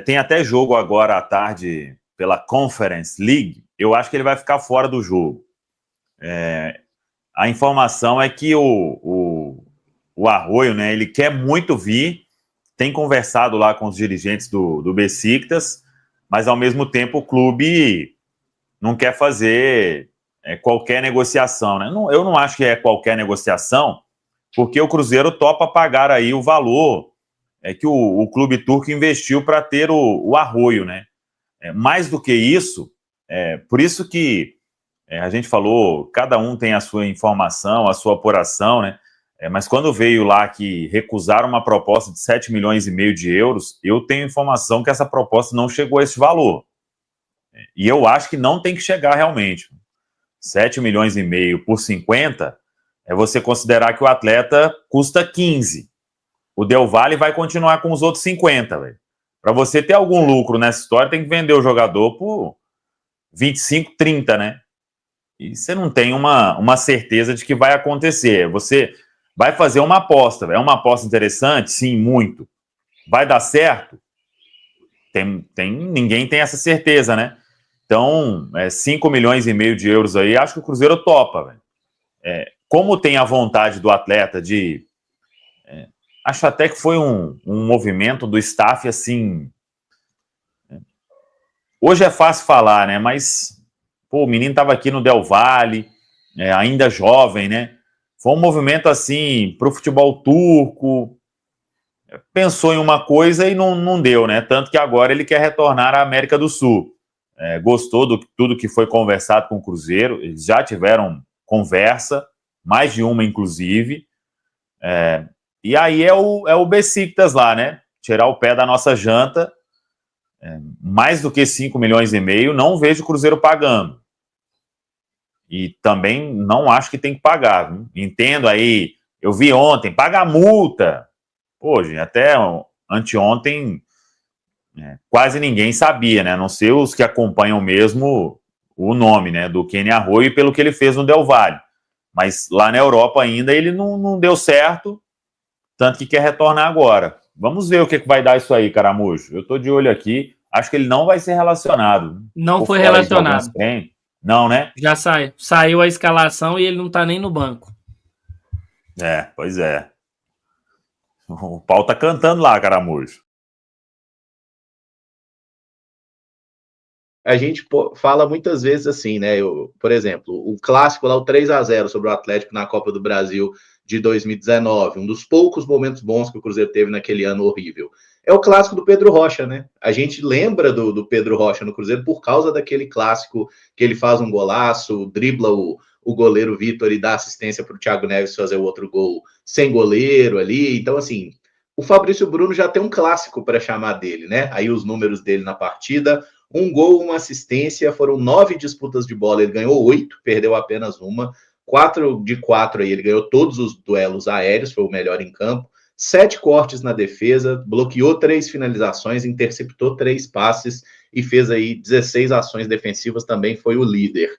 Tem até jogo agora à tarde pela Conference League. Eu acho que ele vai ficar fora do jogo. A informação é que o Arroyo, né, ele quer muito vir, tem conversado lá com os dirigentes do Besiktas, mas ao mesmo tempo o clube não quer fazer qualquer negociação, né? Eu não acho que é qualquer negociação, porque o Cruzeiro topa pagar aí o valor que o clube turco investiu para ter o Arroyo, né? Mais do que isso, por isso que a gente falou, cada um tem a sua informação, a sua apuração, né? Mas quando veio lá que recusaram uma proposta de 7 milhões e meio de euros, eu tenho informação que essa proposta não chegou a esse valor. E eu acho que não tem que chegar realmente. 7 milhões e meio por 50 é você considerar que o atleta custa 15. O Del Valle vai continuar com os outros 50, para você ter algum lucro nessa história, tem que vender o jogador por 25, 30, né? E você não tem uma certeza de que vai acontecer. Você vai fazer uma aposta. É uma aposta interessante? Sim, muito. Vai dar certo? Ninguém tem essa certeza, né? Então, 5 milhões e meio de euros aí, acho que o Cruzeiro topa. Como tem a vontade do atleta de... acho até que foi um movimento do staff, assim... Hoje é fácil falar, né? Mas... Pô, o menino estava aqui no Del Valle, ainda jovem, né? Foi um movimento assim para o futebol turco. Pensou em uma coisa e não deu, né? Tanto que agora ele quer retornar à América do Sul. Gostou de tudo que foi conversado com o Cruzeiro. Eles já tiveram conversa, mais de uma, inclusive. E aí é o Besiktas lá, né? Tirar o pé da nossa janta. Mais do que 5 milhões e meio, não vejo o Cruzeiro pagando. E também não acho que tem que pagar. Viu? Entendo aí, eu vi ontem, paga a multa. Pô, gente, até anteontem quase ninguém sabia, né? A não ser os que acompanham mesmo o nome, né? Do Kenny Arroyo e pelo que ele fez no Del Valle. Mas lá na Europa ainda ele não deu certo, tanto que quer retornar agora. Vamos ver o que vai dar isso aí, Caramujo. Eu tô de olho aqui, acho que ele não vai ser relacionado. Não foi relacionado. Não, né? Já saiu a escalação e ele não tá nem no banco. Pois é. O pau tá cantando lá, Caramujo. A gente fala muitas vezes assim, né? Por exemplo, o clássico lá, o 3-0 sobre o Atlético na Copa do Brasil de 2019, um dos poucos momentos bons que o Cruzeiro teve naquele ano horrível. É o clássico do Pedro Rocha, né? A gente lembra do Pedro Rocha no Cruzeiro por causa daquele clássico que ele faz um golaço, dribla o goleiro Vitor e dá assistência para o Thiago Neves fazer o outro gol sem goleiro ali. Então, assim, o Fabrício Bruno já tem um clássico para chamar dele, né? Aí os números dele na partida: 1 gol, 1 assistência, foram 9 disputas de bola, ele ganhou 8, perdeu apenas uma, 4 de 4 aí, ele ganhou todos os duelos aéreos, foi o melhor em campo, 7 cortes na defesa, bloqueou 3 finalizações, interceptou 3 passes e fez aí 16 ações defensivas, também foi o líder.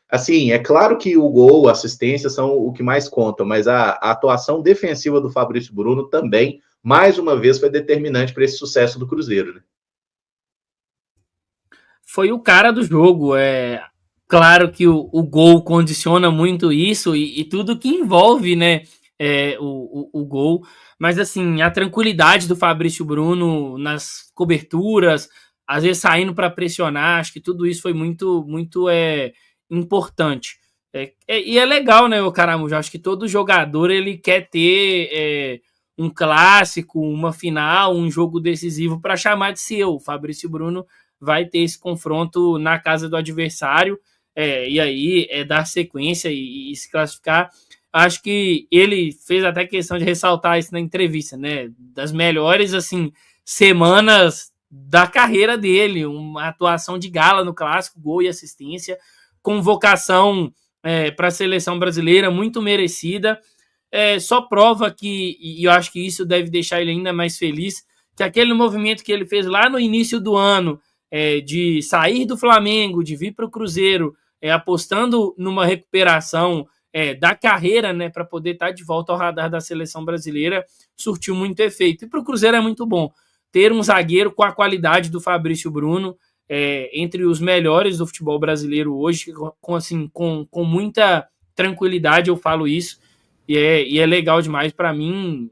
Assim, é claro que o gol, a assistência são o que mais contam, mas a atuação defensiva do Fabrício Bruno também, mais uma vez, foi determinante para esse sucesso do Cruzeiro, né? Foi o cara do jogo. Claro que o gol condiciona muito isso e tudo que envolve, né, o gol. Mas, assim, a tranquilidade do Fabrício Bruno nas coberturas, às vezes saindo para pressionar, acho que tudo isso foi muito, muito importante. E é legal, né, o Caramujo? Acho que todo jogador ele quer ter um clássico, uma final, um jogo decisivo para chamar de seu. O Fabrício Bruno vai ter esse confronto na casa do adversário, e aí dar sequência e se classificar. Acho que ele fez até questão de ressaltar isso na entrevista, né? Das melhores, assim, semanas da carreira dele, uma atuação de gala no clássico, gol e assistência, convocação para a seleção brasileira, muito merecida. Só prova que, e eu acho que isso deve deixar ele ainda mais feliz, que aquele movimento que ele fez lá no início do ano, de sair do Flamengo, de vir para o Cruzeiro, apostando numa recuperação da carreira, né, para poder estar de volta ao radar da seleção brasileira, surtiu muito efeito. E para o Cruzeiro é muito bom, ter um zagueiro com a qualidade do Fabrício Bruno, entre os melhores do futebol brasileiro hoje, com muita tranquilidade eu falo isso, e é legal demais. Para mim,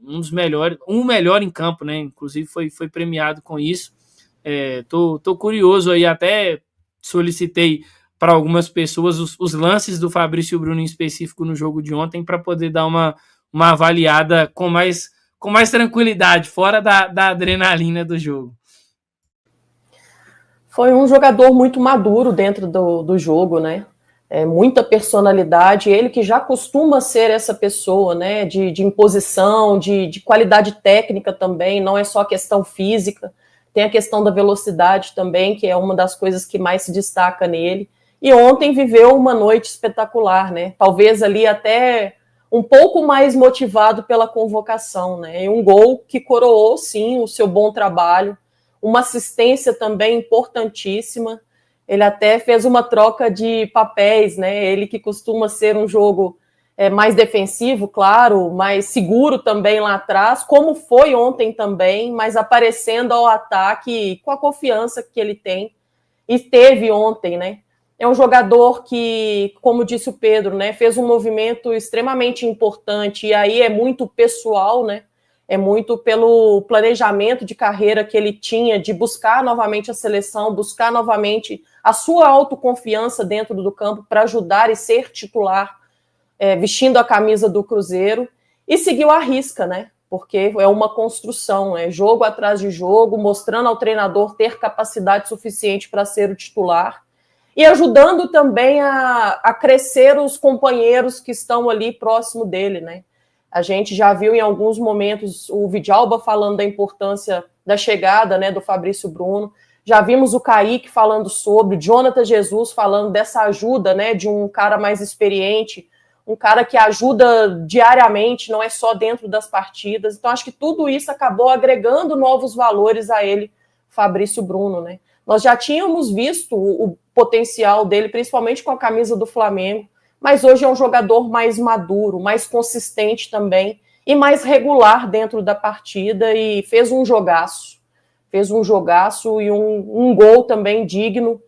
o melhor em campo, né? Inclusive foi premiado com isso. Tô curioso aí, até solicitei para algumas pessoas os lances do Fabrício Bruno em específico no jogo de ontem, para poder dar uma avaliada com mais tranquilidade, fora da adrenalina do jogo. Foi um jogador muito maduro dentro do jogo, né? Muita personalidade, ele que já costuma ser essa pessoa, né? De imposição, de qualidade técnica também, não é só a questão física, tem a questão da velocidade também, que é uma das coisas que mais se destaca nele. E ontem viveu uma noite espetacular, né? Talvez ali até um pouco mais motivado pela convocação, né? E um gol que coroou, sim, o seu bom trabalho, uma assistência também importantíssima. Ele até fez uma troca de papéis, né? Ele que costuma ser um jogo mais defensivo, claro, mais seguro também lá atrás, como foi ontem também, mas aparecendo ao ataque com a confiança que ele tem e teve ontem, né? É um jogador que, como disse o Pedro, né, fez um movimento extremamente importante, e aí é muito pessoal, né? É muito pelo planejamento de carreira que ele tinha, de buscar novamente a seleção, buscar novamente a sua autoconfiança dentro do campo para ajudar e ser titular, vestindo a camisa do Cruzeiro, e seguiu à risca, né? Porque é uma construção, jogo atrás de jogo, mostrando ao treinador ter capacidade suficiente para ser o titular, e ajudando também a crescer os companheiros que estão ali próximo dele, né? A gente já viu em alguns momentos o Vidalba falando da importância da chegada, né, do Fabrício Bruno. Já vimos o Kaique falando sobre, o Jonathan Jesus falando dessa ajuda, né, de um cara mais experiente, um cara que ajuda diariamente, não é só dentro das partidas. Então, acho que tudo isso acabou agregando novos valores a ele, Fabrício Bruno, né? Nós já tínhamos visto o potencial dele, principalmente com a camisa do Flamengo, mas hoje é um jogador mais maduro, mais consistente também, e mais regular dentro da partida, e fez um jogaço e um gol também digno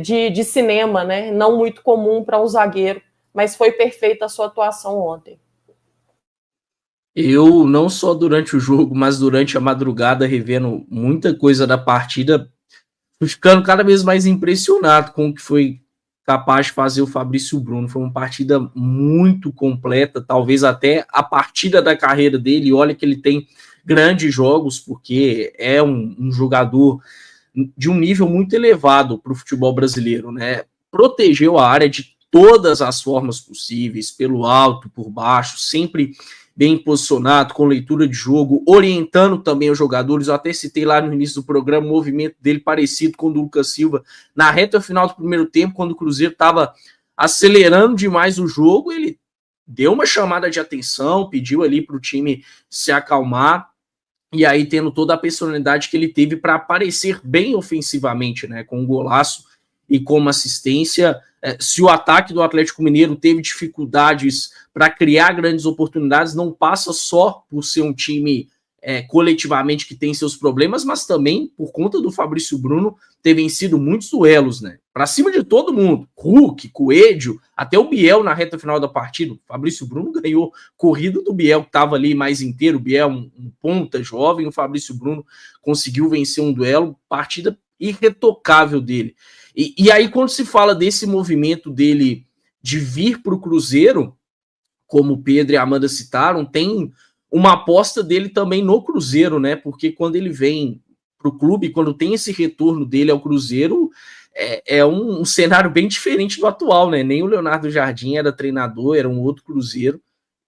de cinema, né? Não muito comum para um zagueiro, mas foi perfeita a sua atuação ontem. Eu, não só durante o jogo, mas durante a madrugada, revendo muita coisa da partida, fui ficando cada vez mais impressionado com o que foi capaz de fazer o Fabrício Bruno. Foi uma partida muito completa, talvez até a partida da carreira dele. Olha que ele tem grandes jogos, porque é um jogador de um nível muito elevado para o futebol brasileiro, né? Protegeu a área de todas as formas possíveis, pelo alto, por baixo, sempre bem posicionado, com leitura de jogo, orientando também os jogadores. Eu até citei lá no início do programa o movimento dele parecido com o do Lucas Silva na reta final do primeiro tempo, quando o Cruzeiro estava acelerando demais o jogo. Ele deu uma chamada de atenção, pediu ali para o time se acalmar, e aí tendo toda a personalidade que ele teve para aparecer bem ofensivamente, né, com um golaço e com uma assistência. Se o ataque do Atlético Mineiro teve dificuldades para criar grandes oportunidades, não passa só por ser um time coletivamente que tem seus problemas, mas também por conta do Fabrício Bruno ter vencido muitos duelos, né? Para cima de todo mundo. Hulk, Coelho, até o Biel na reta final da partida. O Fabrício Bruno ganhou corrida do Biel, que estava ali mais inteiro. O Biel, um ponta jovem, o Fabrício Bruno conseguiu vencer um duelo, partida irretocável dele. E aí, quando se fala desse movimento dele de vir para o Cruzeiro, como o Pedro e a Amanda citaram, tem uma aposta dele também no Cruzeiro, né? Porque quando ele vem para o clube, quando tem esse retorno dele ao Cruzeiro, é um cenário bem diferente do atual, né? Nem o Leonardo Jardim era treinador, era um outro Cruzeiro.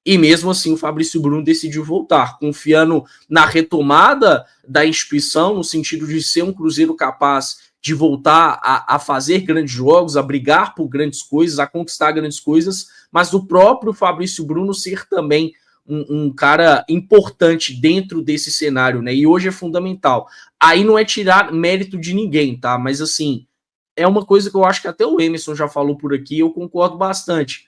E mesmo assim o Fabrício Bruno decidiu voltar, confiando na retomada da instituição, no sentido de ser um Cruzeiro capaz de voltar a fazer grandes jogos, a brigar por grandes coisas, a conquistar grandes coisas, mas do próprio Fabrício Bruno ser também um cara importante dentro desse cenário, né? E hoje é fundamental. Aí não é tirar mérito de ninguém, tá? Mas assim, é uma coisa que eu acho que até o Emerson já falou por aqui, eu concordo bastante.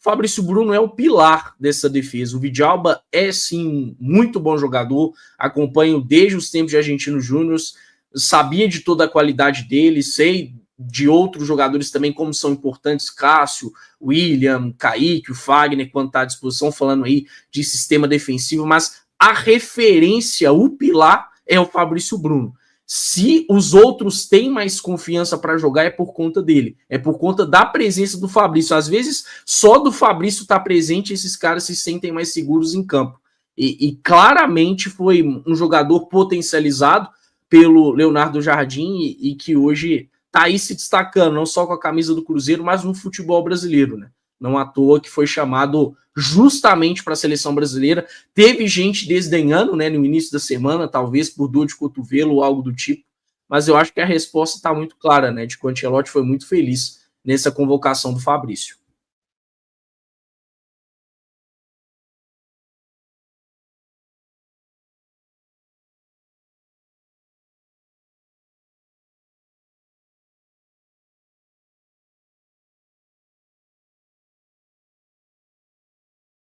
Fabrício Bruno é o pilar dessa defesa. O Vidalba é, sim, muito bom jogador. Acompanho desde os tempos de Argentinos Júniors. Sabia de toda a qualidade dele. Sei de outros jogadores também, como são importantes. Cássio, William, Kaique, o Fagner, quando está à disposição, falando aí de sistema defensivo. Mas a referência, o pilar, é o Fabrício Bruno. Se os outros têm mais confiança para jogar, é por conta dele. É por conta da presença do Fabrício. Às vezes, só do Fabrício estar presente, esses caras se sentem mais seguros em campo. E claramente foi um jogador potencializado pelo Leonardo Jardim e que hoje está aí se destacando, não só com a camisa do Cruzeiro, mas no futebol brasileiro, né? Não à toa que foi chamado justamente para a seleção brasileira. Teve gente desdenhando, né, no início da semana, talvez por dor de cotovelo ou algo do tipo, mas eu acho que a resposta está muito clara, né, de que o Ancelotti foi muito feliz nessa convocação do Fabrício.